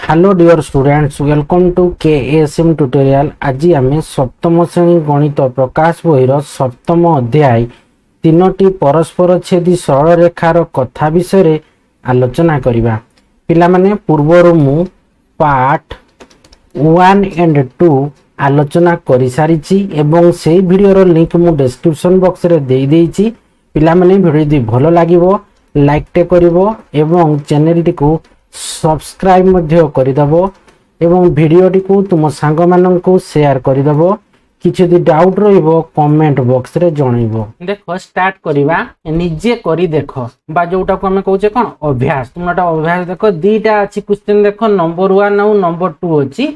Hello dear students, welcome to KSM tutorial. आज आम सप्तम श्रेणी गणित प्रकाश बहिर सप्तम अध्याय तीनोटी परस्पर छेदी सरल रेखार कथा विषय आलोचना करवा। पिला माने पूर्वर मु पार्ट 1 एंड 2 आलोचना कर सारी एवं से वीडियो लिंक मु डिस्क्रिप्शन बॉक्स रे दे देइछि। पिला माने वीडियो दी भलो लागिवो लाइक टे करिवो एवं चैनल टी को सब्सक्राइब मध्य करदेव एवं वीडियोटी को तुम सांग माननकु शेयर करदेव। किछि दि डाउट रहिबो कमेंट बॉक्स रे जणाइबो। देखो स्टार्ट करिवा, निजे करी देखो बा जोटा को हमें कहूचे कोन अभ्यास। तुमटा अभ्यास देखो दीटा अछि क्वेश्चन देखो नंबर 1 और नंबर 2 अछि।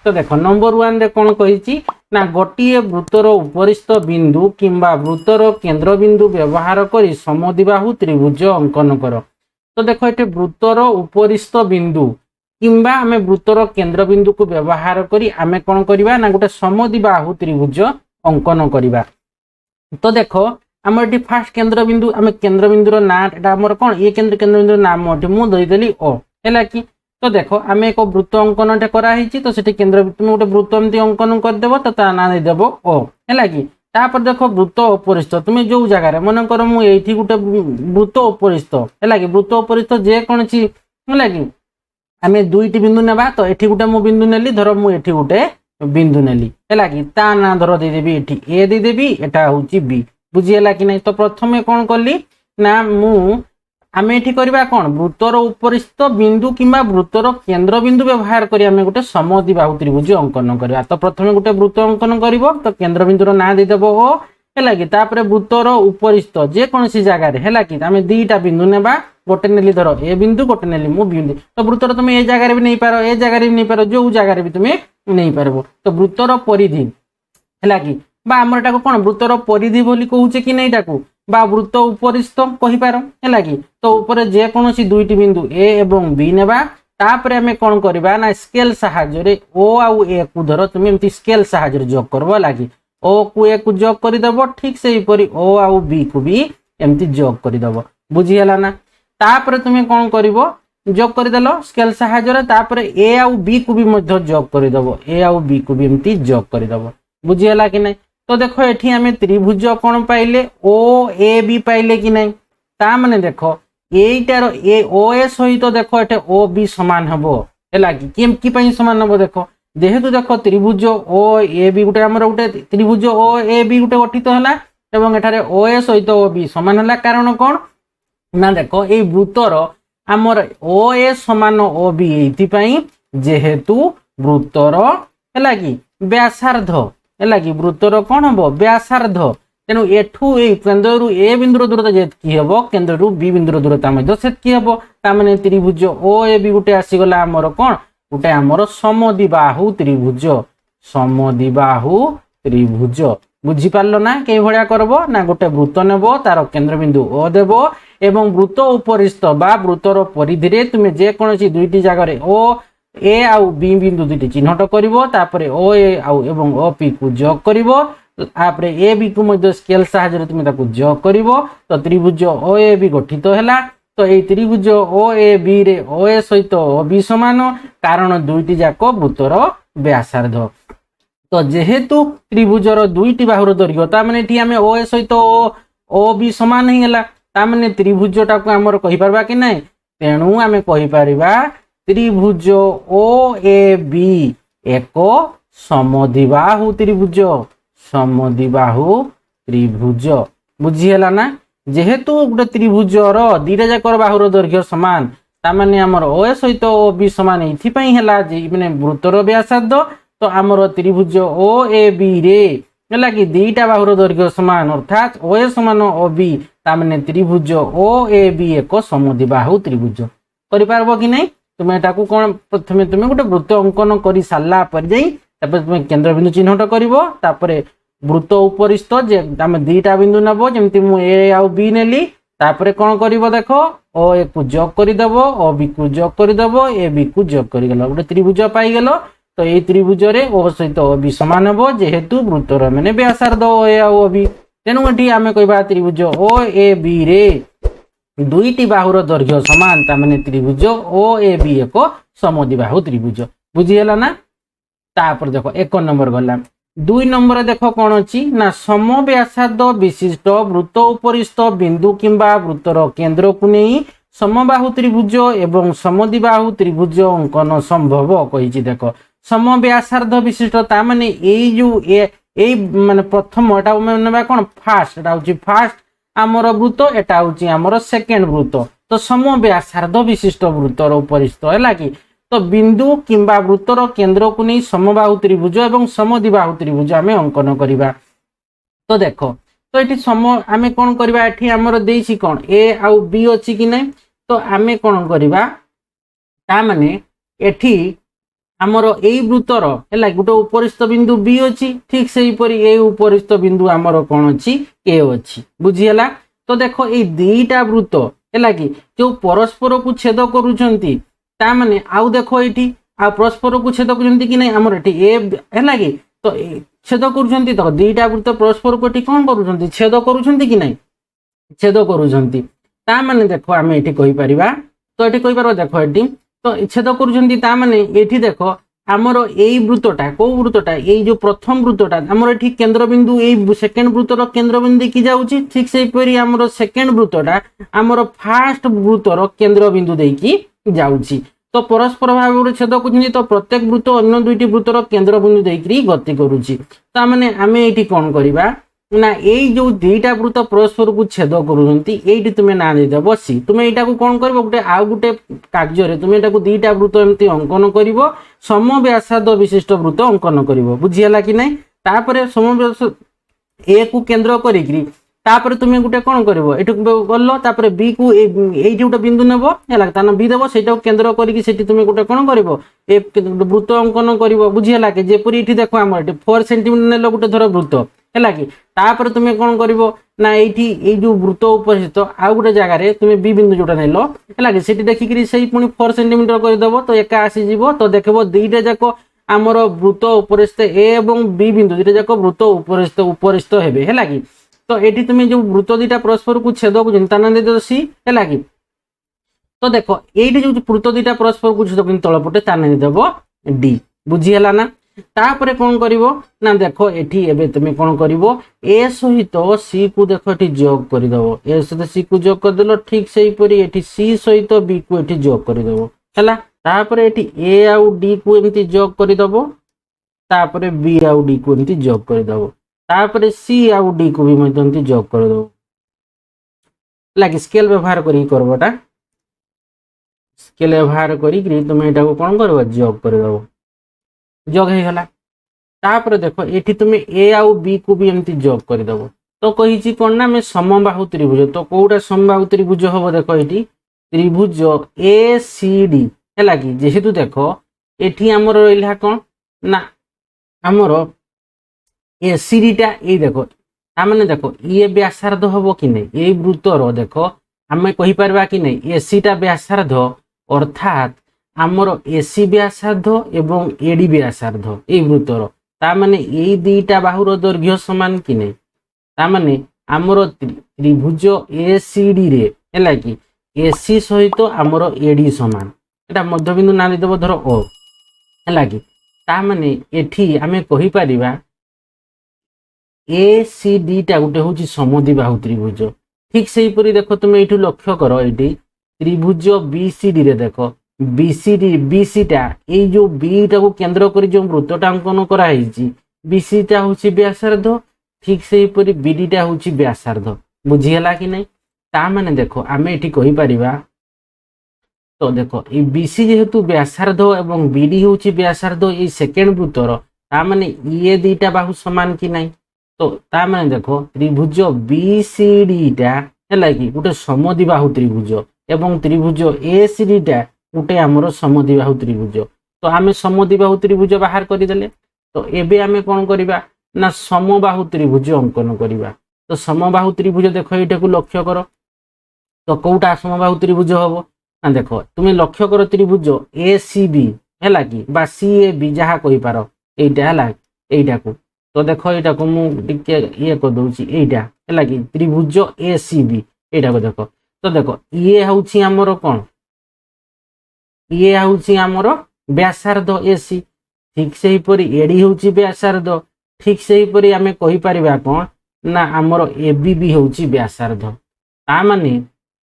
तो देखो नंबर 1 रे कोन कहिछि ना गोटिए वृत्तर उपरिस्थ बिंदु किंबा वृत्तर केंद्र बिंदु व्यवहार करी समद्विबाहु त्रिभुज अंकन करो। तो देखो ये वृत्तर उपरिस्थ बिंदु किंबा आमे वृत्तर केंद्र बिंदु को व्यवहार करी आमे कोन करिवा ना गोटे समद्विबाहु त्रिभुज अंकन करिवा। तो देखो आम ये फास्ट केंद्र बिंदु आमे केंद्र बिंदुर ना एटा हमर कोन ये केंद्र बिंदुर नाम ओटी मु दई देली ओ हैला कि। तो देखो आमे एक वृत्त अंकन टे करा हिची। तो सेठी केंद्र तुम गोटे वृत्त एमती अंकन कर देबो तो ता ना दे देबो ओ हैला कि। तापर देखो वृत्त उपरिस्थ तुम जो जगह मन कर मु एठी गोटे वृत्त उपरिस्थ हैला कि वृत्त उपरिस्थ जे कोनची हैला कि आमे दुईटी बिंदु नेबा। तो एठी गोटे मु बिंदु नेली धर मु एठी गोटे बिंदु नेली हैला कि ता ना धर दे देबी एठी ए दे देबी एटा होची बी। बुझी हैला कि नै। तो प्रथमे कोन करली ना मु आमे एठी करबा कोन वृत्तर उपरिस्थ बिंदु किंबा वृत्तर केंद्र बिंदु व्यवहार करी आमे गोटे समद्विबाहु त्रिभुज अंकन करबा। तो प्रथमे गोटे वृत्त अंकन करिवो। तो केंद्र बिंदुर ना दे देबो ओ हैला कि तापरे वृत्तर उपरिस्थ जे कोनसी जगह रे हैला कि आमे दुईटा बिंदु नेबा। गोटे नेली धर ए बिंदु गोटे नेली मु बिंदु। तो वृत्तर तुमे ए जगह रे भी नै पारो ए जगह रे भी नै पारो जो जगह रे भी तुमे नै पारबो। तो वृत्तर परिधि हैला कि बा हमर एटा को कोन वृत्तर परिधि बोली कहूचे कि नै टाकू बा वृत्त उपरिस्थ कहि पारो हैला कि। तो ऊपर जे कोनसी दुईटी बिंदु ए एवं बी नेबा। तापरे हमें कोन करबा ना स्केल सहायता रे ओ आउ ए को धर तुम एमती स्केल सहायता रे जोग करबो लागी। ओ को ए को जोग करि देबो ठीक सेही परी ओ आउ बी को भी एमती जोग करि देबो। बुझी हला ना। तापरे तुम कोन करिवो जोग करि देलो स्केल सहायता रे। तापरे ए आउ बी को भी मध्य जोग करि देबो ए आउ बी को भी एमती जोग करि देबो। बुझी हला कि नै। तो देखो एठी हमें त्रिभुज कोन पाइले ओ ए बी पाइले कि नै। ता माने देखो एटार ए ओ ए सहित देखो एटे ओ बी समान हबो हैला कि केम की पई समान हबो। देखो जेहेतु देखो त्रिभुज ओ ए बी गुटे हमर गुटे त्रिभुज ओ ए बी गुटे गठित हला एवं एठारे ओ ए सहित ओ बी समान हला। कारण कोन ना देखो ए वृत्तर हमर ओ ए समान ओ बी एथि पई जेहेतु वृत्तर हैला कि व्यासार्ध हैला कि वृत्तर कोन हबो व्यासार्ध। तेनु एठू ए केंद्ररू ए बिंदुर दूरता जेतकी हेबो केंद्ररू बी बिंदुर दूरता मध्य सेतकी हेबो। ता माने त्रिभुज ओ ए बी गुटे आसी गला हमर कोन गुटे हमर समद्विबाहु त्रिभुज समद्विबाहु त्रिभुज। बुझी पारलो ना के भलिया करबो ना गोटे वृत्त नेबो तार केंद्र बिंदु ओ देबो एवं वृत्त उपरिस्थ बा वृत्तर परिधि रे तुमे जे कोनसी दुईटी जगह रे ओ ए आउ बी बिंदु दुईटी चिन्हट करिवो। तापरे ओ ए आउ एवं ओ पी को जोग करिवो। आपरे ए बी को मध्य स्केल सहायता रे तुमे ताको जोग करिवो। तो त्रिभुज ओ ए बी गठित हैला। तो ए त्रिभुज ओ ए बी रे ओ ए सहित ओ बी समान कारण दुईटी जाको वृत्तर व्यासार्ध। तो जेहेतु त्रिभुजर दुईटी बाहुर दैर्घ्य ता माने एठी हमें ओ ए सहित ओ बी समान ही हैला। ता माने त्रिभुजटा को हमर कहि परबा कि नै। तेनु हमें कहि परिबा त्रिभुज ओ ए बी एक समद्विबाहु त्रिभुज समद्विबाहु त्रिभुज। बुझी हला ना। जेहेतु गोटे त्रिभुजर दीटा जाकर बाहुर दैर्घ्य समान ता माने हमर ओ ए सहित ओ बी समान एथि पई हैला जे माने वृत्तर व्यासार्ध। तो हमर त्रिभुज ओ ए बी रे हैला कि दीटा बाहुर दैर्घ्य समान अर्थात ओ ए समान ओ बी ता माने त्रिभुज ओ ए बी एक समद्विबाहु त्रिभुज। करि पारबो कि नै। तुम एटा को कोन प्रथमे तुमे गोटे वृत्त अंकन करि सारला पर जाई तापर तुमे केंद्र बिंदु चिन्हट करिवो। तापरे वृत्त उपरिस्थ जे हम दुईटा बिंदु नेबो जेमति मु ए आउ बी नेली। तापरे कोन करिवो देखो ओ ए को जोग करि देबो ओ बी को जोग करि देबो ए बी को जोग करि गेलो गोटे त्रिभुज पाई गेलो। तो ए त्रिभुज रे ओ सहित ओ बी समान हबो जेहेतु वृत्तर माने व्यासार्ध ओ ए आउ ओ बी। तेनु एठी आमे कहबा त्रिभुज ओ ए बी रे दुईटी बाहुर दैर्घ्य समान ता माने त्रिभुज ओ ए बी एक समद्विबाहु त्रिभुज बुझीगला ना। तापर देखो 1 नंबर गला। 2 नंबर देखो कौन अच्छी ना समव्यासार्ध विशिष्ट वृत्त उपरिस्थ बिंदु किंबा वृत्तर केंद्र को नहीं समबाहु त्रिभुज एवं समद्विबाहु त्रिभुज अंकन संभव कही। देख समव्यासार्ध विशिष्ट ता माने ए माने प्रथम एटा माने कौन फास्ट एटा होची फास्ट आमर वृत्त एटा होची आमर सेकेंड वृत्त तो समव्यासार्ध विशिष्ट वृत्तर उपरिस्थ है कि तो बिंदु किंबा वृत्तर केंद्र को नहीं समबाहु त्रिभुज एवं समद्विबाहु त्रिभुज आम अंकन करवा। तो देख तो ये सम आम कौन करवा एठी आमर देसी कौन ए आउ बी अच्छी कि नहीं तो आम कौन करवा ता माने एठी आमर ए वृत्तर है गोटे उपरिस्थ बिंदु बी अच्छी ठीक से ए उपरिस्थ बिंदु आमर कौन अच्छी ए अच्छी बुझीगला। तो देख ये दीटा वृत्त है कि जो परस्पर को छेद करुचंती ता माने आउ देखो ये आ परस्पर को छेद कर कि नहीं आमर एटी ए है कि तो छेद करुचंती तो दीटा वृत्त परस्पर को कौन करुचंती छेद करुचंती कि नहीं छेद करुचंती ता माने देखो आम ये कहि परिबा तो ये कहि परबा देखो ये तो छेद करुचंती ता माने एठी देखो आमर एई वृत्तटा को वृत्तटा एई जो प्रथम वृत्तटा आमर एठी केंद्र बिंदु एई सेकंड वृत्तर केंद्र बिंदु की जाउची ठीक से परी आमर सेकंड वृत्तटा आमर फास्ट वृत्तर केंद्र बिंदु देकी जाउची तो परस्पर भाव छेद कर तो प्रत्येक वृत्त अन्य दुईटी वृत्तर केंद्र बिंदु देकी गति करुची ता माने आमे एठी कोन करिबा ना एई जो दुईटा वृत्त परस्पर को छेद करुचंती एठी तुमे ना देदबो सी तुमे एटा को कोन करबो गुटे आ गुटे कार्य रे तुमे एटा को दुईटा वृत्त एमती अंकन करिवो समव्यासार्ध विशिष्ट वृत्त अंकन करिवो बुझियला कि नहीं। तापरे समव्यास ए को केंद्र करिकरी तापर तुमे गुटे कोन करबो एठु गल्लो तापर बी को एठी गुटे बिंदु नेबो हैला ताना बी देबो सेटा केंद्र करिकि सेठी तुमे गुटे कोन करबो ए वृत्त अंकन करिवो बुझियला कि जेपुरी एठी देखो हमर एठी 4 सेंटीमीटर नेलो गुटे धर वृत्त है कि तापर तुम कौन कर ना ये जो वृत्त उपस्थित आउ गोटे जगह तुम बी बिंदु जोटा नेल है कि देखिक से पुणी 4 सेंटीमीटर करदेव तो एका आसीज तो देखो दुईटा जाक आमर वृत्त उपरिस्थ ए और बी बिंदु दुईटा जाक वृत्त उपरिस्थ हेबे है कि तो ये तुम जो वृत्त दुईटा परस्पर को छेद कर सी है कि तो देख ये जो वृत्त दुईटा परस्पर को छेद तलपटे ताने देव डी बुझीगला ना। तापर कौन करिवो ना देखो एठी एबे तुम कौन करिवो ए सहित सी को देखो एठी जोग कर देवो ए सहित सी को जोग कर देलो ठीक से परी एठी सी सहित बी को एठी जोग कर देवो हैला तापर एठी ए आउ डी को एमती जोग कर देवो तापर बी आउ डी को एमती जोग कर देवो तापर सी आउ डी को भी मते एमती जोग कर देवो लागी स्केल व्यवहार करी करबोटा स्केल व्यवहार करी तुम एटा को कोन करबो जोग कर देवो जोग हो गला तापर देखो ये तुम ए आउ बी को भी एमती जोग करदेव तो कही कौन ना मैं समबाहु त्रिभुज तो कौटा समबाहु त्रिभुज हम देख ये त्रिभुज ए सी डी है कि जेहेतु देख ये आमर रहा कौन ना आमर ए सी डीटा ये देख ताने देख ये व्यासार्ध हम कि नहीं ये वृत्तर देख आम कहीपर कि नहीं ए सी टा व्यासार्ध अर्थात आमर एसी व्यासार्ध एवं एडी व्यासार्ध ये वृत्तर ताने ये दुईटा बाहुर दैर्घ्य समान कि नहीं ताने आमर त्रिभुज ए सी डी रे है कि एसी सहित आमर एडी समान एटा मध्यबिंदु ना देव धर ओ है कि ताने एठी आमे कहि परिबा ए सी डी टा गुटे होची समद्विबाहु त्रिभुज ठीक से परी देखो तुम एठू लक्ष्य कर एठी त्रिभुज बी सी डी रे देखो बीसीटा ये जो बीटा को केंद्र कर जो वृत्तटा अंकन कराई बीसीटा हूँ व्यासार्ध ठीक से बीडीटा हूँ व्यासार्ध बुझीगला कि नहीं ताने देख आम ये कहीपर तो देख ये बीसी जेहेतु व्यासार्ध और बीडी हूँ व्यासार्ध ये सेकेंड वृत्तर ताने ये दुईटा बाहु समान कि नहीं तो ताने देख त्रिभुज बीसीडीटा है कि गोटे समद्विबाहु त्रिभुज एवं त्रिभुज ए सी डीटा गोटे आमर समद्विबाहु त्रिभुज तो आम समद्विबाहु त्रिभुज बाहर करदेले तो एबे आमे कौन करबा ना समबाहु त्रिभुज अंकन करबा तो समबाहु त्रिभुज देख ये लक्ष्य कर तो कौटा समबाहु त्रिभुज हम ना देख तुम लक्ष्य कर त्रिभुज ए सी बी है कि सी ए बी जहाँ कहीपर यहीटा है यहीटा को तो देख यहाँ को मुझे ये करदे यहीटा है कि त्रिभुज ए सी बी यहाँ को देख तो देख ये हूँ आमर कौन ये हूँ आमर व्यासार्ध एसी ठीक से एडी हूँ व्यासार्ध ठीक से आम कहीपर कौन ना आमर एबी भी हूँ व्यासार्ध ता माने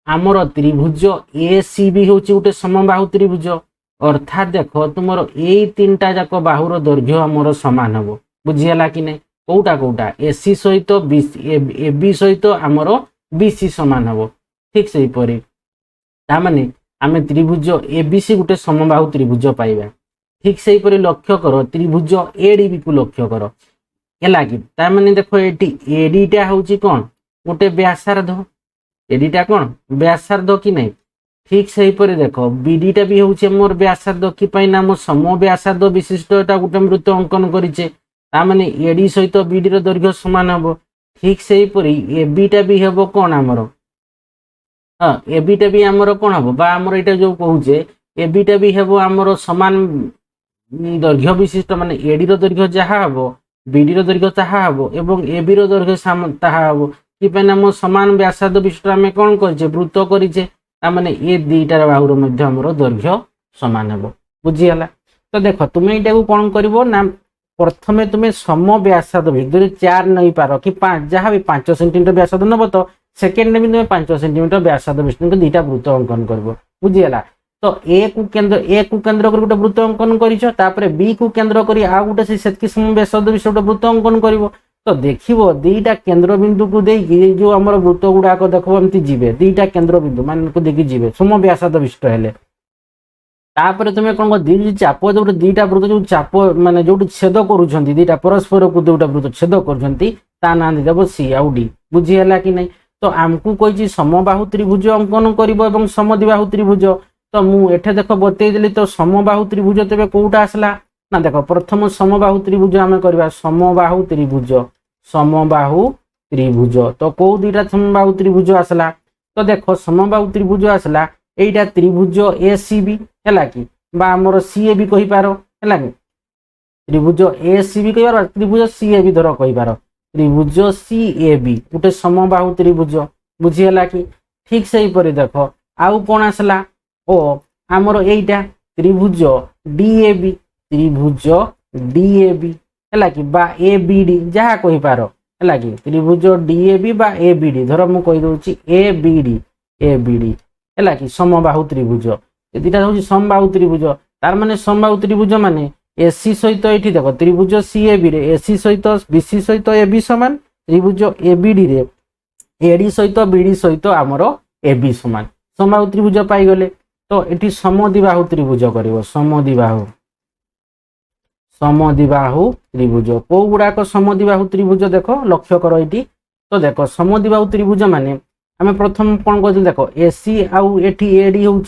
आमर त्रिभुज ए सी भी हूँ गोटे समबाहु त्रिभुज अर्थात देख तुम यही तीनटा जाक बाहुर दैर्घ्य आमर सामान हम बुझीगला कि नहीं कौटा कौटा एसी सहित एबी सहित आमर बीसी सामान हम ठीक से ताने आम त्रिभुज एबीसी गोटे समबाहु त्रिभुज पाइबा ठीक से लक्ष्य कर त्रिभुज एडीबी को लक्ष्य कर है कि ताने देख ये एडीटा हूँ कौन गोटे व्यासार्ध एडीटा कौन व्यासार्ध कि नहीं ठीक से देख बीडीटा भी हूँ मोर व्यासार्ध कि ना मो सम व्यासार्ध विशिष्ट एटा गोटे वृत्त अंकन करें ताने एडी सहित बीडी दैर्घ्य सामान हम ठीक से एबीटा भी हम कौन आमर हाँ एबीटा भी आमर कौन हम बा आमर यहाँ जो कहे एबीटा भी हम आमर सामान दैर्घ्य विशिष्ट माने एडी दैर्घ्य जहाँ हम बीडी दैर्घ्य ताहा हम एवं एबी दैर्घ्य ताहा हम कि मो सामान व्यासार्ध विशिष्ट आम कौन करे वृत्त करे ताने ये दुईटार बाहुर मध्य आमर दैर्घ्य सामान हम बुझीगला तो देख तुम्हें यहाँ कौन कर प्रथमे तुम्हें सम व्यासार्ध विशिष्ट 4 नहीं पार कि 5 जहाँ भी 5 सेंटीमीटर व्यासार्ध नब तो सेकेंड भी तुम्हें 5 सेंटीमीटर व्यासार्ध विशिष्ट दुईटा वृत्त अंकन कर बुझीगला तो ए को केंद्र कर गोटे वृत्त अंकन कर बी को केंद्र कर आ गोटे से सम व्यासार्ध विशिष्ट गोटे वृत्त अंकन कर तो देखो दुईटा केंद्र बिंदु को देखिए जो आम वृत्त गुड़ाक देख एमती जीवे दुईटा केंद्र बिंदु मान को देखिए जीवे सम व्यासार्ध विशिष्ट हेले तापर तुम्हें कौन कर चाप जो दुईटा वृत्त जो चाप माने जो छेद करुँच दुईटा परस्पर को दुईटा वृत्त छेद कर ना देव सी आउ डी बुझीगला कि नहीं तो आमको कही समबाहु त्रिभुज अंकन कर समद्विबाहु त्रिभुज तो मुझे देख बतईदेली तो समबाहु त्रिभुज तेज कौटा आसला ना देख प्रथम समबाहु त्रिभुज आम करवा समबाहु त्रिभुज तो कौ दुईटा समबाहु त्रिभुज आसला तो देख समबाहु त्रिभुज आसला एटा त्रिभुज ए सी बी है कि आमर सी ए भी कही पार है कि त्रिभुज ए सी बी कह त्रिभुज सी ए भी धर कही पार त्रिभुज सी ए बी गोटे समबाहु त्रिभुज बुझीगला कि ठीक से देख आउ कौन आसला ओ आमर एटा त्रिभुज डीएबी है कि बा ए बी डी जहाँ कही पार है कि त्रिभुज डीएबी बा ए बी डी धर मुझे कहीदे ए बी डी है कि समबाहु त्रिभुज दुटा हूँ समबाहु त्रिभुज तार माने समबाहु त्रिभुज माने एसी सहित ये देख त्रिभुज सी ए बी रे एसी सहित बीसी सहित ए बी सामान त्रिभुज ए बी डी रे एडी सहित बीडी सहित आमर ए बी सामान समबाहु त्रिभुज पाईगले तो ये समद्विबाहु त्रिभुज कर समद्विबाहु त्रिभुज कौ गुड़ाक समद्विबाहु त्रिभुज देख लक्ष्य कर ये तो देख समद्विबाहु त्रिभुज माने आम प्रथम कौन कर देख एसी आउ एटी एडी हूँ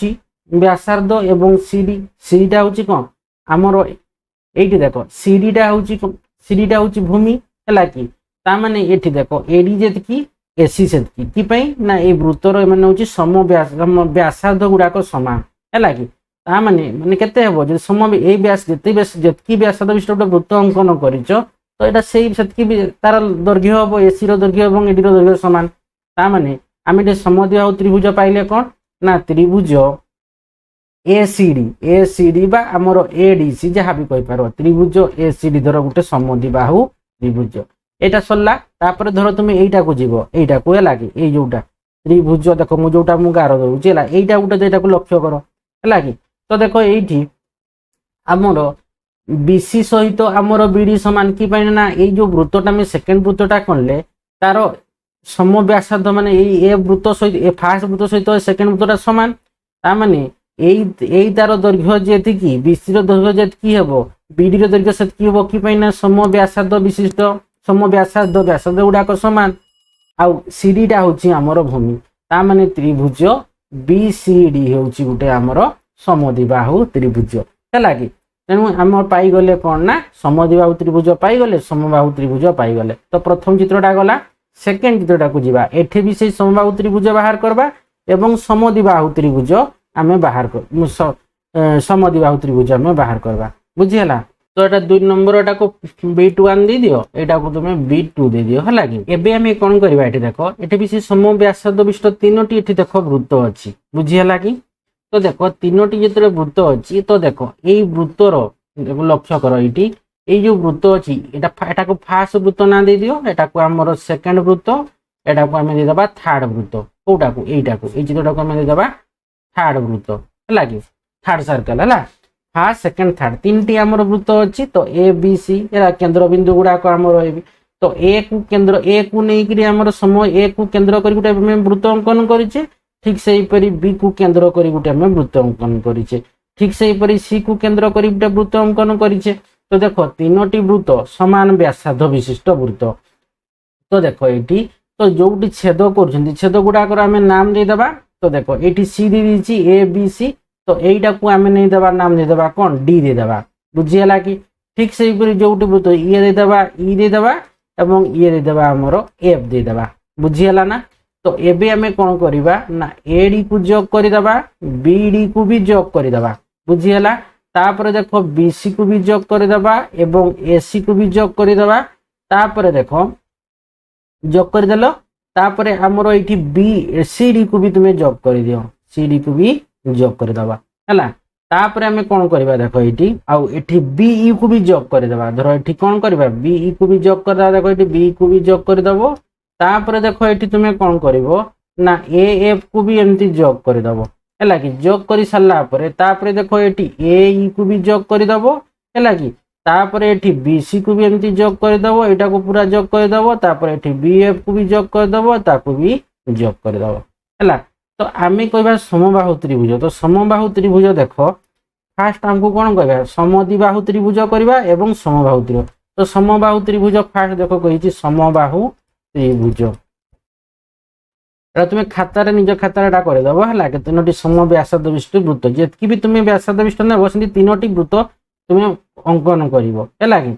व्यासार्ध एवं सीडी सीडीटा हूँ कौन आमर ये देख सीडीटा हूँ भूमि है कि ताने ये देख एडी जी एसी से ना ये वृत्तर मैंने सम व्यासार्ध गुड़ाक सामान है कि ताने माने केते हेबो जे सम ए व्यास जेतकी व्यासार्ध विशिष्ट गोटे वृत्त अंकन करिच तो एटा से तार दैर्घ्य हम एसी दैर्घ्य और एडी दैर्घ्य सामान ताने आम ये समद्विबाहु त्रिभुज पाइले कौन ना त्रिभुज ए सी डी बा आमर एडीसी जहाँ भी कहीपर त्रिभुज ए सी डी धर गोटे समद्विबाहु त्रिभुज एटा सरला तापर धर तुम एटा को जीव एटा को है कि ये जोटा त्रिभुज देख मुझे जोटा मुझे गार दूसरी है यहीटा गोटे जो लक्ष्य कर है कि तो देख ये आमर बीसी सहित आमर बीडी सामान कि ना ये जो वृत्तटा आम सेकेंड वृत्तटा कले तार सम व्यासार्ध माने ए वृत्त सहित ए फास्ट वृत्त सहित सेकेंड वृत्तटा सामान ताने यही तार दैर्घ्य जी बीसी दैर्घ्य जी हम बीडी दैर्घ्य से हम कि सम व्यासार्ध विशिष्ट सम व्यासार्ध गुड़ाक सामान आउ सीडीटा हूँ आमर भूमि ताने त्रिभुज बी सी डी हूँ गोटे आमर समद्विबाहु त्रिभुज है कि तेणु आम पाईगले कौन ना समद्विबाहु त्रिभुज पाईगले समबाहु त्रिभुज पाईगले तो प्रथम चित्रटा गला सेकेंड चित्रटा को जीवा एठे भी से समबाहु त्रिभुज बाहर करबा एवं समद्विबाहु त्रिभुज आमे बाहर कर समद्विबाहु त्रिभुज आमे बाहर करबा बुझीला तो एटा 2 नंबर एटा को B21 दे दियो एटा को तुमे B2 दे दियो हला कि एबे आमे कोन करबा एठी देखो एठी भी से सम व्यासार्ध विशिष्ट तीनोटी एठी देखो वृत्त अछि बुझीला कि তো দেখো তিনোটি যেতবে বৃত্ত ଅଛି তো দেখো এই বৃত্তর লক্ষ্য কর এইটি এই যে বৃত্ত ଅଛି এটাকে ফার্স্ট বৃত্ত না দিয়ে দিও, এটাকে আমার সেকেন্ড বৃত্ত, এটাকে আমি দিয়ে দেবা থার্ড বৃত্ত। কোটাকু এইটাকু এই চিত্রটাকে আমি দিয়ে দেবা থার্ড বৃত্ত ହେଲା କି থার্ড সার্কেল ହେଲା। ফার্স্ট সেকেন্ড থার্ড তিনটি আমার বৃত্ত ଅଛି তো এ বি সি এরা কেন্দ্রবিন্দু গুড়াক আমার রহবে। তো এ কু কেন্দ্র এ কু নেইকি আমার সময় এ কু কেন্দ্র করে গোটে আমি বৃত্ত অঙ্কন করেছে, ঠিক সেইপরি বি কু কেন্দ্র করে গোটে আমি বৃত্ত অঙ্কন করেছে, ঠিক সেইপরি সি কু কেন্দ্র করে গোটে বৃত্ত অঙ্কন করেছে। তো দেখো তিনোটি বৃত্ত সমান ব্যাসার্ধ বিশিষ্ট বৃত্ত। তো দেখো এটি তো যোউটি ছেদ করছেন ছেদ গুড়াকর আমি নাম ଦେଇଦେବା। তো দেখো এটি সি দিয়ে দিয়েছি এ বি সি, তো এইটাকু আমি নেই দেবা নাম ଦେଇଦେବା কোন ডি ଦେଇଦେବା। বুঝিগলা কি? ঠিক সেইপরি যোউটি বৃত্ত ইয়ে ଦେଇଦେବା ই ଦେଇଦେବା এবং ইয়ে ଦେଇଦେବା ଆମର এফ ଦେଇଦେବା। বুঝিগলা না? তো এবে আমি কোন করিবা না এডি কু যোগ করিদেবা, বিডি কু भी যোগ করিদেবা। বুঝিগলা? তারপরে দেখো বিসি কু भी যোগ করিদেবা এবং এসি কু भी যোগ করিদেবা। তারপরে দেখো যোগ করিদেল, তারপরে আমার এইটি বি সিডি কু भी তুমি যোগ করিদিও, সিডি কু भी যোগ করিদেবা ହେଲା। তারপরে আমি কোন করিবা দেখো এইটি আউ এটি বিই কু भी যোগ করিদেবা। ধরো এটি কোন করিবা বিই কু भी যোগ করিদেবা, দেখো এটি বি কু भी যোগ করিদেব। তারপরে দেখো এটি তুমি কোন করিব না এ এফ কু भी এমতি যোগ করিদেব ହେଲା কি। যোগ করে সারলা পরে তারপরে দেখো এটি এ ই কু भी যোগ করিদেব ହେଲା কি। তারপরে এটি বিসি কু भी এমতি যোগ করিদেব, এটাকু পুরা যোগ করিদেব। তারপরে এটি বিএফ কু भी যোগ করিদেব, তাকু भी যোগ করিদেব ହେଲା। তো আমি কইবা সমবাহু ত্রিভুজ। তো সমবাহু ত্রিভুজ দেখো ফার্স্ট আমকু কোন কইবা সমদ্বিবাহু ত্রিভুজ করিবা এবং সমবাহু ত্রিভুজ। তো সমবাহু ত্রিভুজ ফার্স্ট দেখো কইছি সমবাহু ত্রিভুজ। এটা তুমি খাতারে নিজ খাতারে এটা করিদেব ହେଲା। তিনোটি সম ব্যাসার্ধ বিশিষ্ট বৃত্ত যেতকি भी তুমি ব্যাসার্ধ বিশিষ্ট নেব সেটি তিনোটি বৃত্ত তুমি অঙ্কন করিব ହେଲା কি।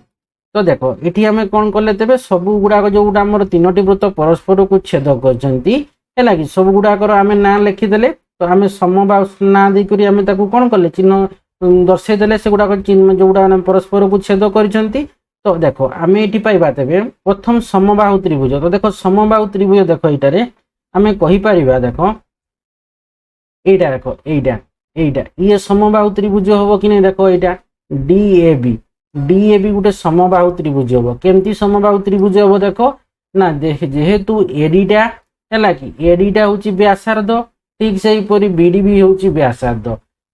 তো দেখো এটি আমি কোন কলে তেবে সবু গুড়াক যোউটা আমার তিনোটি বৃত্ত পরস্পরকু ছেদ করছন্তি ହେଲା କି ସବୁ ଗୁଡାକର ଆମେ ନାଁ ଲେଖିଦେଲେ। ତ ଆମେ ସମବାହୁ ନାଁ ଦେଇକରି ଆମେ ତାକୁ କଣ କଲେ ଚିହ୍ନ ଦର୍ଶାଇ ଦେଲେ ସେଗୁଡାକ ଯୋଉଗୁଡା ପରସ୍ପରକୁ ଛେଦ କରିଛନ୍ତି। ତ ଦେଖ ଆମେ ଏଠି ପାଇବା ତେବେ ପ୍ରଥମ ସମବାହୁ ତ୍ରିଭୁଜ। ତ ଦେଖ ସମବାହୁ ତ୍ରିଭୁଜ ଦେଖ ଏଇଟାରେ ଆମେ କହିପାରିବା ଦେଖ এইটা দেখো এইটা এইটা ইয়ে সমবাহু ত্রিভুজ হব কি নাই দেখো এইটা ডিএবি। ডিএবি গোটে সমবাহু ত্রিভুজ হব। কেমতি সমবাহু ত্রিভুজ হব দেখো না যেহেতু এডিটা ହେଲା କି ଏଡିଟା ହଉଛି ବ୍ୟାସାର୍ଧ, ଠିକ ସେଇପରି ବିଡି ବି ହଉଛି ବ୍ୟାସାର୍ଧ।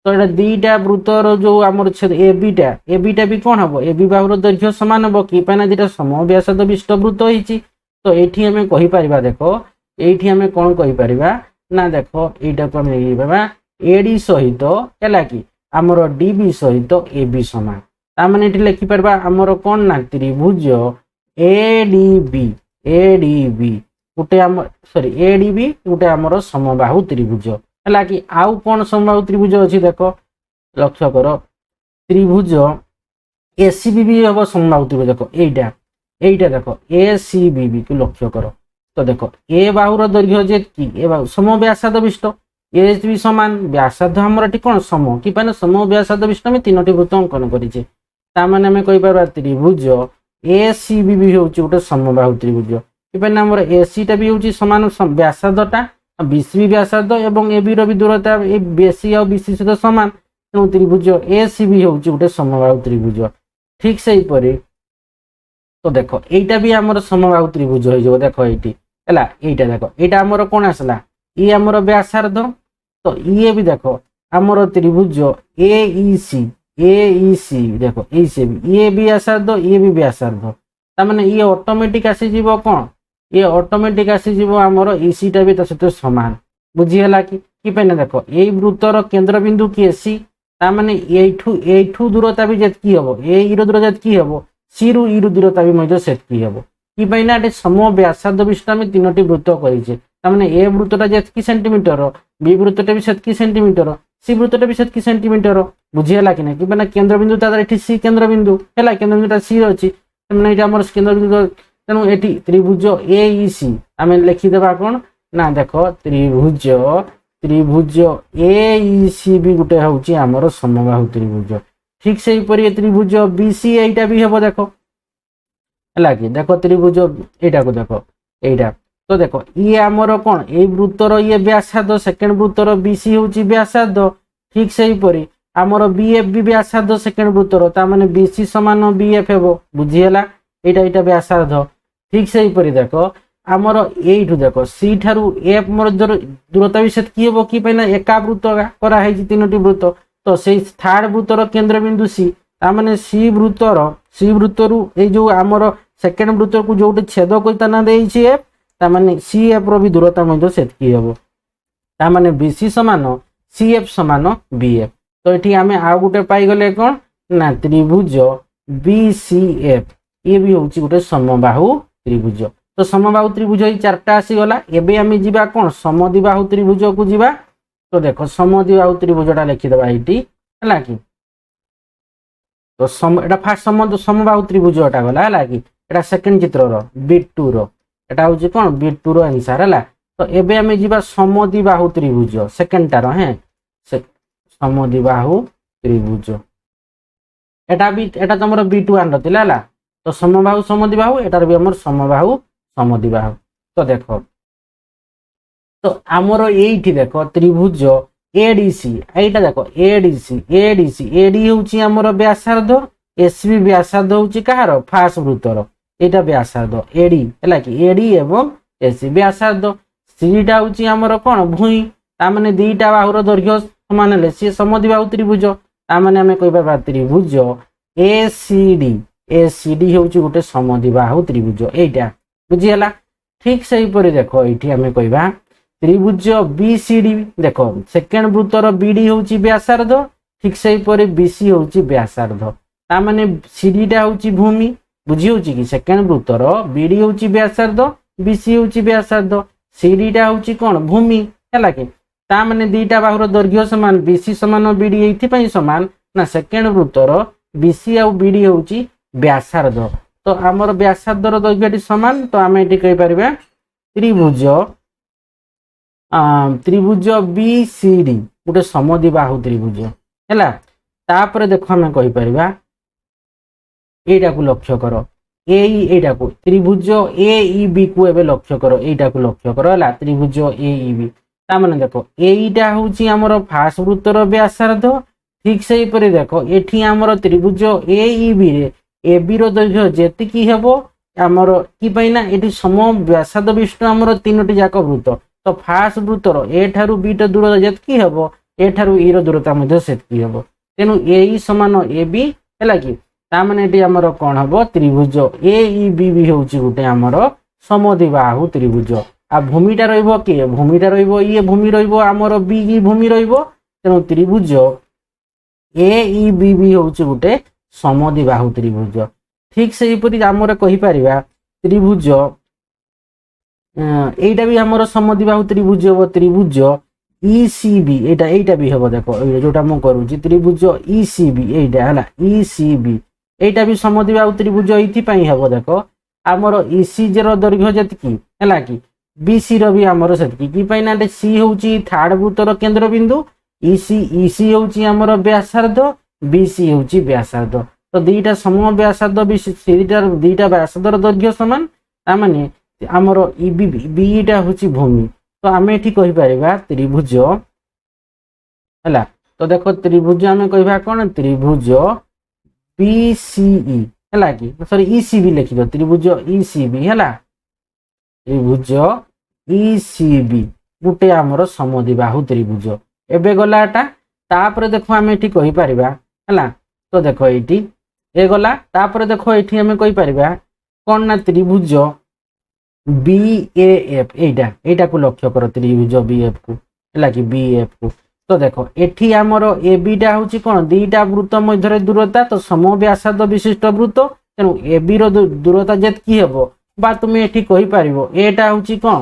ତ ଏଇଟା ଦିଟା ବୃତ୍ତର ଯୋଉ ଆମର ଏବିଟା ବି କଣ ହବ এবি ବାହୁର ଦୈର୍ଘ୍ୟ ସମାନ ହବ କି ପାଇଁ ଦିଟା ସମ ବ୍ୟାସାର୍ଧ ବିଶିଷ୍ଟ ବୃତ୍ତ ହେଇଛି। ତ ଏଇଠି ଆମେ କହିପାରିବା ଦେଖ এইটি আমি কোন কইপারিবা না দেখো এইটাকে আমি লিখিবা এডি সহিত ହେଲା কি আমার ডিবি সহিত এবি সমান। তার মানে এটি লিখি পারবা আমার কোন না ত্রিভুজ এডিবি। এডিবি গোটে আমার সরি এডিবি গোটে আমার সমবাহু ত্রিভুজ ହେଲା কি। আউ কোন সমবাহু ত্রিভুজ ଅଛି দেখ লক্ষ্য কর ত্রিভুজ এসিবি হব সমবাহু ত্রিভুজ। দেখো এইটা এইটা দেখো এসিবি কু লক্ষ্য কর। তো দেখো এ বাহুর দৈর্ঘ্য যেতকি এ বাহু সম ব্যাসার্ধ বিশিষ্ট এস বি সমান ব্যাসার্ধ আমার এটি কোন সম কি পাই না সম ব্যাসার্ধ বিশিষ্ট আমি তিনোটি বৃত্ত অঙ্কন করেছে। তার মানে আমি কইপারবা ত্রিভুজ এসিবি বি হচ্ছে গোটে সমবাহু ত্রিভুজ। কি পাই না আমার এসিটা বি হচ্ছে সমান ব্যাসার্ধটা, বিসি বি ব্যাসার্ধ এবং এবি র বি দূরতা এই বেসি আর বিসি সহিত সমান। তেমন ত্রিভুজ এসিবি হচ্ছে গোটে সমবাহু ত্রিভুজ। ঠিক সেইপরি তো দেখো এইটা বি আমার সমবাহু ত্রিভুজ হয়ে যাব। দেখো এইটি ହେଲା এইটা দেখো এইটা আমার কোন আসলা ই আমার ব্যাসার্ধ। তো ইয়ে বি দেখো আমার ত্রিভুজ এইসি দেখো এইসি ইয়ে বি ব্যাসার্ধ ইয়ে বি ব্যাসার্ধ। তার মানে ইয়ে অটোমেটিক আসিଯିବ কোন ইয়ে অটোমেটিক আসিଯିବ আমার ইসিটা বি তা সହିତ সমান। বুঝিগলা কি পাই না দেখো এই বৃত্তর কেন্দ্রবিন্দু কি এসি, তার মানে এইঠু দূরতা বি যেতকি হব এই র দূরতা যেতকি হব সি রু ই রু দূরতা বি মধ্যে সেতকি হব। কি পাই না এটি সম ব্যাসার্ধ বিশিষ্ট আমি তিনোটি বৃত্ত করেছি। তার মানে এ বৃত্তটা যেতকি সেন্টিমিটার, বি বৃত্তটা বি সেতকি সেন্টিমিটার, সি বৃত্তটা বি সেতকি সেন্টিমিটার। বুঝিগলা কি না কি পাই না কেন্দ্রবিন্দু তাদের এটি সি কেন্দ্রবিন্দু ହେଲା কেন্দ্রবিন্দুটা সি ଅଛି মানে এটা আমার কেন্দ্রবিন্দু। তেণু এটি ত্রিভুজ এইসি আমি লিখিদেবা কোন না দেখো ত্রিভুজ এইসি বি গোটে হচ্ছে আমার সমবাহু ত্রিভুজ। ঠিক সেইপরি ত্রিভুজ বিসি এইটা বি হব দেখো ହେଲା কি। দেখো ত্রিভুজ এইটাকু দেখো এইটা। তো দেখো ইয়ে আমার কোন এই বৃত্তর ইয়ে ব্যাসার্ধ, সেকেন্ড বৃত্তর বিসি হচ্ছে ব্যাসার্ধ, ঠিক সেইপরি ଆମର BF ବି ବ୍ୟାସାର୍ଦ୍ଧ ସେକେଣ୍ଡ ବୃତ୍ତର, ତା ମାନେ BC ସମାନ BF ହେବ। ବୁଝିହେଲା, ଏଇଟା ବ୍ୟାସାର୍ଦ୍ଧ। ଠିକ ସେଇପରି ଦେଖ ଆମର ଏଇଠୁ ଦେଖ C ଠାରୁ F ମଧ୍ୟର ଦୂରତା ବି ସେତିକି ହେବ କି ପାଇଁ ନା ଏକା ବୃତ୍ତ କରାହେଇଛି ତିନୋଟି ବୃତ୍ତ। ତ ସେଇ ଥାର୍ଡ ବୃତ୍ତର କେନ୍ଦ୍ରବିନ୍ଦୁ C, ତା ମାନେ C ବୃତ୍ତରୁ ଏଇ ଯୋଉ ଆମର ସେକେଣ୍ଡ ବୃତ୍ତକୁ ଯୋଉଠି ଛେଦ କରି ତା ନାଁ ଦେଇଛି F, ତା ମାନେ CF ର ବି ଦୂରତା ମଧ୍ୟ ସେତିକି ହେବ। ତା ମାନେ BC ସମାନ CF ସମାନ BF। ତ ଏଠି ଆମେ ଆଉ ଗୋଟେ ପାଇଗଲେ କଣ ନା ତ୍ରିଭୁଜ BCF। ଇଏ ବି ହଉଛି ଗୋଟେ ସମବାହୁ ତ୍ରିଭୁଜ। ତ ସମବାହୁ ତ୍ରିଭୁଜ ଏଇ ଚାରିଟା ଆସିଗଲା। ଏବେ ଆମେ ଯିବା କଣ ସମଦ୍ୱିବାହୁ ତ୍ରିଭୁଜକୁ ଯିବା। ତ ଦେଖ ସମଦ୍ୱିବାହୁ ତ୍ରିଭୁଜଟା ଲେଖିଦେବା ଏଇଠି ହେଲା କି। ତ ଏଟା ଫାର୍ଷ୍ଟ ସମବାହୁ ତ୍ରିଭୁଜ ଏଟା ଗଲା ହେଲା କି। ଏଟା ସେକେଣ୍ଡ ଚିତ୍ରର B2 ର, ଏଟା ହଉଛି କଣ B2 ର ଆନ୍ସର ହେଲା। ତ ଏବେ ଆମେ ଯିବା ସମଦ୍ୱିବାହୁ ତ୍ରିଭୁଜ ସେକେଣ୍ଡଟାର। ସମଦ୍ୱିବାହୁ ତ୍ରିଭୁଜ ଏଟା ତମର B1 ର ଥିଲା ହେଲା। ତ ସମବାହୁ ସମଦ୍ୱିବାହୁ, ଏଟାର ବି ଆମର ସମବାହୁ ସମଦ୍ୱିବାହୁ। ତ ଦେଖ ତ ଆମର ଏଇଠି ଦେଖ ତ୍ରିଭୁଜ ADC, ଏଇଟା ଦେଖ AD ହଉଛି ଆମର ବ୍ୟାସାର୍ଦ୍ଧ, SB ବ୍ୟାସାର୍ଦ୍ଧ ହଉଛି କାହାର ଫାର୍ଷ୍ଟ ବୃତ୍ତର। ଏଇଟା ବ୍ୟାସାର୍ଦ୍ଧ AD ହେଲା କି, AD ଏବଂ SC ବ୍ୟାସାର୍ଦ୍ଧ। C ଟା ହଉଛି ଆମର କଣ ଭୂଇଁ, ତା ମାନେ ଦିଟା ବାହୁର ଦୈର୍ଘ୍ୟ ସମାନ ହେଲେ ସିଏ ସମଦ୍ୱିବାହୁ ତ୍ରିଭୁଜ। ତା ମାନେ ଆମେ କହିବା ତ୍ରିଭୁଜ ACD ହେଉଛି ଗୋଟେ ସମଦ୍ୱିବାହୁ ତ୍ରିଭୁଜ ଏଇଟା। ବୁଝିହେଲା। ଠିକ ସେଇପରି ଦେଖ ଏଇଠି ଆମେ କହିବା ତ୍ରିଭୁଜ BCD। ଦେଖ ସେକେଣ୍ଡ ବୃତ୍ତର BD ହେଉଛି ବ୍ୟାସାର୍ଦ୍ଧ, ଠିକ ସେଇପରି BC ହେଉଛି ବ୍ୟାସାର୍ଦ୍ଧ। ତା ମାନେ CD ଟା ହେଉଛି ଭୂମି। ବୁଝି ହଉଛି କି ସେକେଣ୍ଡ ବୃତ୍ତର BD ହେଉଛି ବ୍ୟାସାର୍ଦ୍ଧ, BC ହେଉଛି ବ୍ୟାସାର୍ଦ୍ଧ, CD ଟା ହେଉଛି କଣ ଭୂମି ହେଲା କି। ତା ମାନେ ଦିଟା ବାହୁର ଦୈର୍ଘ୍ୟ ସମାନ, BC ସମାନ BD ଏଇଥିପାଇଁ ସମାନ ନା ସେକେଣ୍ଡ ବୃତ୍ତର BC ଆଉ BD ହେଉଛି ବ୍ୟାସାର୍ଦ୍ଧ। ତ ଆମର ବ୍ୟାସାର୍ଦ୍ଧର ଦୈର୍ଘ୍ୟଟି ସମାନ। ତ ଆମେ ଏଠି କହିପାରିବା ତ୍ରିଭୁଜ BCD ଗୋଟେ ସମଦ୍ୱିବାହୁ ତ୍ରିଭୁଜ ହେଲା। ତାପରେ ଦେଖ ଆମେ କହିପାରିବା ଏଇଟାକୁ ଲକ୍ଷ୍ୟ କର, ଏଇଟାକୁ ତ୍ରିଭୁଜ AEB କୁ ଏବେ ଲକ୍ଷ୍ୟ କର, ଏଇଟାକୁ ଲକ୍ଷ୍ୟ କର ହେଲା। ତ୍ରିଭୁଜ AEB ତା ମାନେ ଦେଖ ଏଇଟା ହଉଛି ଆମର ଫାର୍ଷ୍ଟ ବୃତ୍ତର ବ୍ୟାସାର୍ଦ୍ଧ। ଠିକ ସେଇପରି ଦେଖ ଏଠି ଆମର ତ୍ରିଭୁଜ AEB ରେ AB ର ଦୈର୍ଘ୍ୟ ଯେତିକି ହେବ ଆମର କି ପାଇଁ ନା ଏଠି ସମ ବ୍ୟାସାର୍ଦ୍ଧ ବିଶିଷ୍ଟ ଆମର ତିନୋଟି ଯାକ ବୃତ୍ତ। ତ ଫାର୍ଷ୍ଟ ବୃତ୍ତର A ଠାରୁ B ର ଦୂରତା ଯେତିକି ହେବ A ଠାରୁ E ର ଦୂରତା ମଧ୍ୟ ସେତିକି ହେବ। ତେଣୁ AE ସମାନ AB ହେଲା କି। ତା ମାନେ ଏଠି ଆମର କଣ ହବ ତ୍ରିଭୁଜ AEB ବି ହେଉଛି ଗୋଟେ ଆମର ସମଦ୍ୱିବାହୁ ତ୍ରିଭୁଜ। ଆଉ ଭୂମିଟା ରହିବ କିଏ, ଭୂମିଟା ରହିବ ଇଏ ଭୂମି ରହିବ ଆମର B ଭୂମି ରହିବ। ତେଣୁ ତ୍ରିଭୁଜ AEB ବି ହେଉଛି ଗୋଟେ ସମଦ୍ୱିବାହୁ ତ୍ରିଭୁଜ। ଠିକ ସେହିପରି ଆମର କହିପାରିବା ତ୍ରିଭୁଜ এইটা ବି ଆମର ସମଦ୍ୱିବାହୁ ତ୍ରିଭୁଜ ହେବ ତ୍ରିଭୁଜ ECB। এইটা ବି ହେବ ଦେଖ ଯୋଉଟା ମୁଁ କରୁଛି ତ୍ରିଭୁଜ ECB এইଟା ହେଲା ECB। এইଟା ବି ସମଦ୍ୱିବାହୁ ତ୍ରିଭୁଜ ଏଇଥିପାଇଁ ହେବ ଦେଖ ଆମର ECG ର ଦୈର୍ଘ୍ୟ ଯେତିକି ହେଲା କି BC ର ବି ଆମର ସେତିକି। କି ପାଇଁ ନା C ହେଉଛି ଥାର୍ଡ ବୃତ୍ତର କେନ୍ଦ୍ରବିନ୍ଦୁ, EC ହେଉଛି ଆମର ବ୍ୟାସାର୍ଦ୍ଧ, BC ହେଉଛି ବ୍ୟାସାର୍ଦ୍ଧ। ତ ଦିଟା ସମ ବ୍ୟାସାର୍ଦ୍ଧ ଦିଟା ବ୍ୟାସାର୍ଦ୍ଧର ଦୈର୍ଘ୍ୟ ସମାନ। ତା ମାନେ ଆମର ବିଟା ହଉଛି ଭୂମି। ତ ଆମେ ଏଠି କହିପାରିବା ତ୍ରିଭୁଜ ହେଲା। ତ ଦେଖ ତ୍ରିଭୁଜ ଆମେ କହିବା କଣ ତ୍ରିଭୁଜ BCE ହେଲା କି, ସରି ECB ଲେଖିବ ତ୍ରିଭୁଜ ECB ହେଲା। ତ୍ରିଭୁଜ ECB ଗୋଟେ ଆମର ସମଦ୍ୱିବାହୁ ତ୍ରିଭୁଜ। ଏବେ ଗଲା ଏଟା। ତାପରେ ଦେଖ ଆମେ ଏଠି କହିପାରିବା ହେଲା। ତ ଦେଖ ଏଇଠି ଏ ଗଲା। ତାପରେ ଦେଖ ଏଠି ଆମେ କହିପାରିବା କଣ ନା ତ୍ରିଭୁଜ BAF এইটাକୁ ଲକ୍ଷ୍ୟ କର ତ୍ରିଭୁଜ BF କୁ ହେଲା କି BF କୁ। ତ ଦେଖ ଏଠି ଆମର AB ଟା ହଉଛି କଣ ଦିଟା ବୃତ୍ତ ମଧ୍ୟରେ ଦୂରତା, ତ ସମ ବ୍ୟାସାର୍ଦ୍ଧ ବିଶିଷ୍ଟ ବୃତ୍ତ। ତେଣୁ AB ର ଦୂରତା ଯେତିକି ହେବ ବା ତୁମେ ଏଠି କହିପାରିବ ଏଟା ହଉଛି କଣ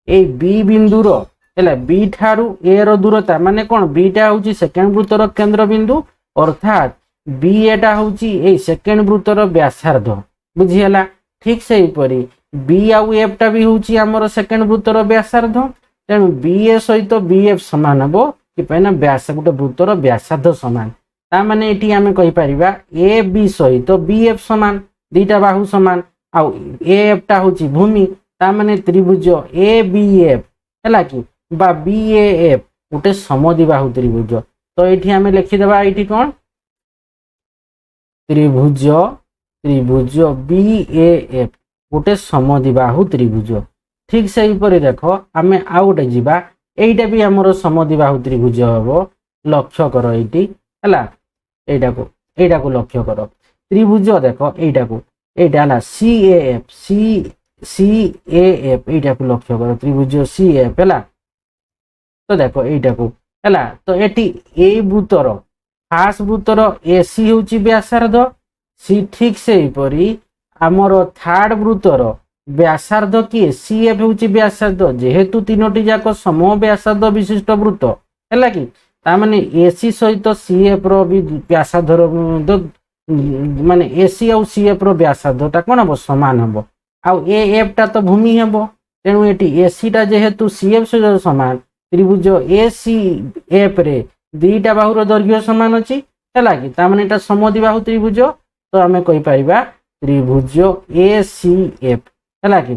ଏଇ B ବିନ୍ଦୁର ହେଲା B ଠାରୁ A ର ଦୂରତା ମାନେ କଣ B ଟା ହଉଛି ସେକେଣ୍ଡ ବୃତ୍ତର କେନ୍ଦ୍ରବିନ୍ଦୁ, ଅର୍ଥାତ୍ B ଏଟା ହଉଛି ଏଇ ସେକେଣ୍ଡ ବୃତ୍ତର ବ୍ୟାସାର୍ଦ୍ଧ। ବୁଝି ହେଲା। ଠିକ ସେଇପରି B ଆଉ F ଟା ବି ହଉଛି ଆମର ସେକେଣ୍ଡ ବୃତ୍ତର ବ୍ୟାସାର୍ଦ୍ଧ। ତେଣୁ BA ସହିତ BF ସମାନ ହେବ କି ପାଇଁ ନା ଗୋଟେ ବୃତ୍ତର ବ୍ୟାସାର୍ଦ୍ଧ ସମାନ। ତା ମାନେ ଏଠି ଆମେ କହିପାରିବା AB ସହିତ BF ସମାନ, ଦିଟା ବାହୁ ସମାନ। ଆଉ AF ଟା ହଉଛି ଭୂମି। ତା ମାନେ ତ୍ରିଭୁଜ ABF ହେଲା କି ବା BAF ଗୋଟେ ସମଦ୍ୱିବାହୁ ତ୍ରିଭୁଜ। तो ये आम लिखिदेवा ये कौन त्रिभुज त्रिभुज बी ए एफ गोटे समद्विबाहु त्रिभुज। ठीक से देख आम आउ गोटे जीवा एटा भी आमर समद्विबाहु त्रिभुज हम लक्ष्य कर ये को लक्ष्य कर त्रिभुज देख यहाँ सी A F C A F यहाँ को लक्ष्य कर त्रिभुज सी एफ है। तो देख यहाँ को है तो ये वृत्तर फास्ट वृत्तर एसी हूँ व्यासार्ध सी ठीक से आमर थार्ड वृत्तर व्यासार्ध किए सी एफ हूँ व्यासार्ध जेहेतु तीनोटी जाक सम व्यासार्ध विशिष्ट वृत्त है कि तामाने एसी सहित सी एफ व्यासार्ध माने एसी आउ सी एफ व्यासार्धटा कौन हम सामान हम आउ ए एफ टा तो भूमि हम तेणु ये एसी टा जेहेतु सी एफ सहित सामान त्रिभुज ए सी एफ रे दीटा बाहुर दैर्घ्य सामान अच्छी है कि तामाने एटा समद्विबाहु त्रिभुज। तो आम कहीपर त्रिभुज ए सी एफ है कि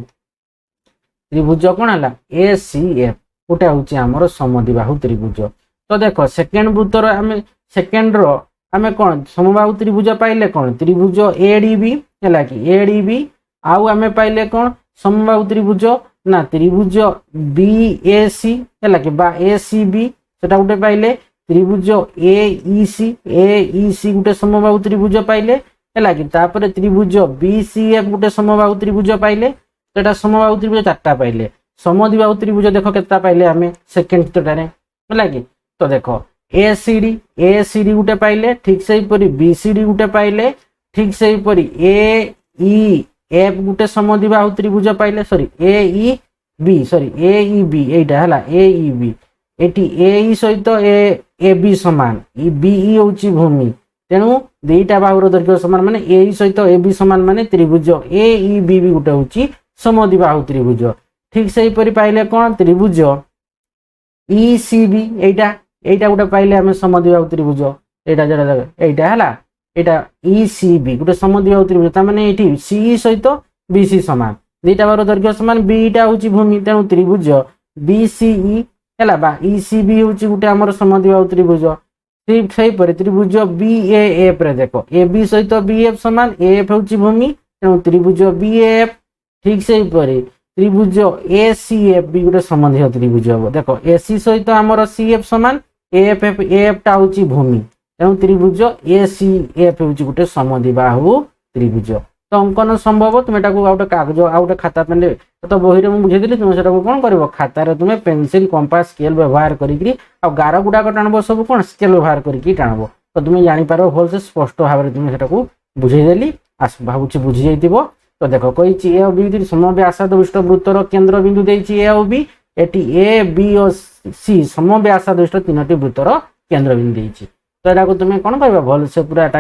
त्रिभुज कौन है ए सी एफ गोटे हूँ आमर समद्विबाहु त्रिभुज। तो देख सेकेंड वृत्तर आम सेकेंड आम कौन समबाहु त्रिभुज पाइले कौन त्रिभुज ए डी बी है कि ए डी बी आउ आम पाइले कौन समबाहु त्रिभुज ना त्रिभुज बी ए सी है कि ए सी बी सेटा गोटे पाइले त्रिभुज ए सी गोटे समबाहु त्रिभुज पाइले है कि तापर त्रिभुज बी सी एफ गोटे समबाहु त्रिभुज पाइले तो समबाहु त्रिभुज चार्टा पाइले समद्विबाहु त्रिभुज देख केता पाइले आम सेकेंड चित्रटारे है कि तो देख ए सी डी गोटे पाइले ठीक से बी सी डी गोटे पाइले ठीक से ए ई एफ गोटे समद्विबाहु त्रिभुज पाइले सॉरी ए ई बी एटा है ए ई बी एटी ए ई सहित ए बी सामान बी ई हूँ भूमि तेणु दीटा बाहुर दैर्घ्य सामान माने ए ई सहित ए बी सामान माने त्रिभुज ए ई बी भी गोटे हूँ समद्विबाहु त्रिभुज। ठीक से पाइले कौन त्रिभुज ई सी बी एटा गोटे पाइले आम समद्विबाहु त्रिभुज एटा है यहाँ ई सी बी गोटे समद्विबाहु त्रिभुज तामाने ये सी सहित बी सी सामान दीटा बाहुर दैर्घ्य सामान बीटा हूँ भूमि तेणु त्रिभुज बी सी ई है ई सी बी हूँ गोटे आमर समद्विबाहु त्रिभुज। ठीक से त्रिभुज बी ए एफ रे देख ए बी सहित बी एफ सामान ए एफ हूँ भूमि तेणु त्रिभुज बी एफ। ठीक से त्रिभुज ए सी एफ भी गोटे समद्विबाहु त्रिभुज हम देख ए सी सहित आमर सी एफ सामान एफ टा हूँ भूमि तेणु त्रिभुज ए सी एफ हूँ गोटे समद्विबाहु त्रिभुज। तो अंकन संभव तुम गोटे कागज आ गए खाता पेन तो बही में बुझेदी तुम से कौन कर खातार तुम पेनसिल कंपास स्केल व्यवहार करी गार गुड़ाक टाणब सब कौन स्केल व्यवहार करके टाणब तो तुम जापर भल से स्पष्ट भाव में तुम से बुझेदेली भावुँ बुझी जाइए। तो देख कही ए और बी सम व्यासार्ध विशिष्ट वृत्तर केन्द्र बिंदु देती ए और बी एटी ए बी और सी सम व्यासार्ध विशिष्ट तीनोटी वृत्तर केन्द्र बिंदु देती तो यहाँ तुम्हें कौन कर भल से पूरा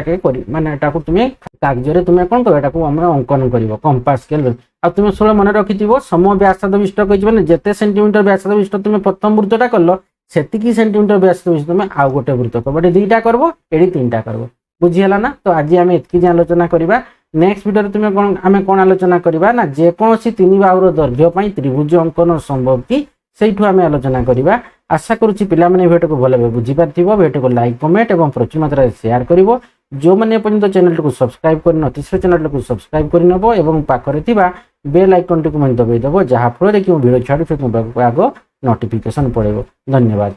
माने तुम्हें कागज तुम्हें कौन कर अंकन कर कंपास स्केल आ तुम सब मन रखि सम व्यासार्ध विशिष्ट कही जिते सेंटीमीटर व्यासार्ध विशिष्ट तुम प्रथम वृत्तटा कल से सेंटीमीटर व्यासार्ध विशिष्ट तुम आउ गोटे वृत्त कब दुईटा करब ये तीनटा करब बुझीगला ना। तो आज आम एतकी आलोचना करवा नेक्स्ट वीडियो तुम्हें कौन आम कौन आलोचना करवा ना जेकोसी तीन बाहुर दैर्घ्य त्रिभुज अंकन संभव कि सहीठू आम आलोचना करवा। आशा करुच्ची पिला माने भिडियो को भल भाव बुझीपार भिडियो को लाइक कमेंट और प्रचुर मात्रा शेयर कर जो मैंने पर्यंत चैनल को सब्सक्राइब करन चैनल को सब्सक्राइब करनब और पाखरे थिबा बेल आइकन टी दबाइदेव जहाँफल कि भिडियो छाड़ू आग नोटिफिकेशन पड़ेगा। धन्यवाद।